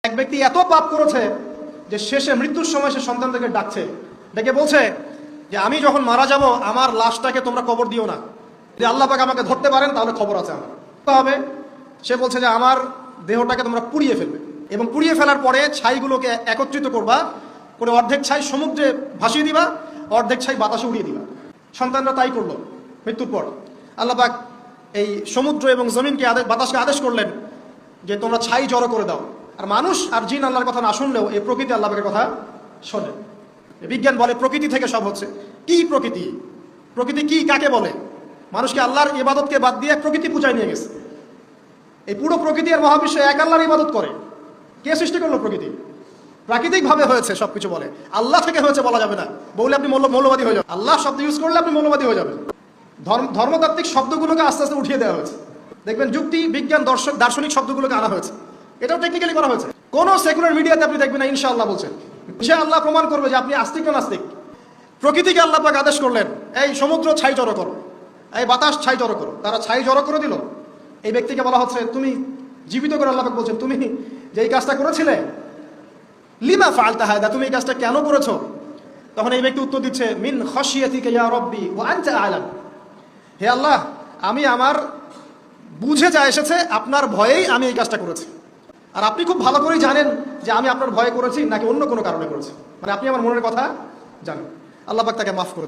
এক ব্যক্তি এত পাপ করেছে যে শেষে মৃত্যুর সময় সে সন্তানদেরকে ডাকছে, ডেকে বলছে যে আমি যখন মারা যাব আমার লাশটাকে তোমরা কবর দিও না, যদি আল্লাহ পাক আমাকে ধরতে পারেন তাহলে খবর আছে আমার হবে। সে বলছে যে আমার দেহটাকে তোমরা পুড়িয়ে ফেলবে এবং পুড়িয়ে ফেলার পরে ছাইগুলোকে একত্রিত করবা, করে অর্ধেক ছাই সমুদ্রে ভাসিয়ে দিবা, অর্ধেক ছাই বাতাসে উড়িয়ে দিবা। সন্তানরা তাই করলো। মৃত্যুর পর আল্লাহ পাক এই সমুদ্র এবং জমিনকে বাতাসকে আদেশ করলেন যে তোমরা ছাই জড়ো করে দাও। আর মানুষ আর জিন আল্লাহর কথা না শুনলেও এই প্রকৃতি আল্লাহ পাকের কথা শোনে। বিজ্ঞান বলে প্রকৃতি থেকে সব হচ্ছে। কি প্রকৃতি? প্রকৃতি কি, কাকে বলে? মানুষকে আল্লাহর ইবাদতকে বাদ দিয়ে প্রকৃতি পূজায় নিয়ে গেছে। এই পুরো প্রকৃতি আর মহাবিশ্ব এক আল্লাহর ইবাদত করে। কে সৃষ্টি করলো প্রকৃতি? প্রাকৃতিক ভাবে হয়েছে সবকিছু বলে, আল্লাহ থেকে হয়েছে বলা যাবে না। বললে আপনি মৌলবাদী হয়ে যাবেন। আল্লাহ শব্দ ইউজ করলে আপনি মৌলবাদী হয়ে যাবেন। ধর্মতাত্ত্বিক শব্দগুলোকে আস্তে আস্তে উঠিয়ে দেওয়া হয়েছে। দেখবেন যুক্তি বিজ্ঞান দার্শনিক শব্দগুলোকে আনা হয়েছে। এটাও টেকনিক্যালি করা হয়েছে। কোন সেকুলার মিডিয়াতে আপনি দেখবেন না ইনশাআল্লাহ বলছেন। ইনশাআল্লাহ প্রমাণ করবে যে আপনি আস্তিক না নাস্তিক। প্রকৃতিকে আল্লাহ পাক আদেশ করলেন এই সমুদ্র ছাই জড়ো করো, এই বাতাস ছাই জড়ো করো। তারা ছাই জড়ো করে দিল। এই ব্যক্তিকে বলা হচ্ছে তুমি জীবিত করে আল্লাহ পাক বলছেন তুমি যে এই কাজটা করেছিলে, লিমা ফাআলতা হাদা, তুমি এই কাজটা কেন করেছো? তখন এই ব্যক্তি উত্তর দিচ্ছে মিন খাশিয়াতিকা ইয়া রাব্বি ওয়া আনতা আ'লাম। হে আল্লাহ, আমি আমার বুঝে যা এসেছে আপনার ভয়েই আমি এই কাজটা করেছি, আর আপনি খুব ভালো করেই জানেন যে আমি আপনার ভয়ে করেছি নাকি অন্য কোনো কারণে করেছি। মানে আপনি আমার মনের কথা জানেন। আল্লাহ পাক তাকে মাফ করে দেন।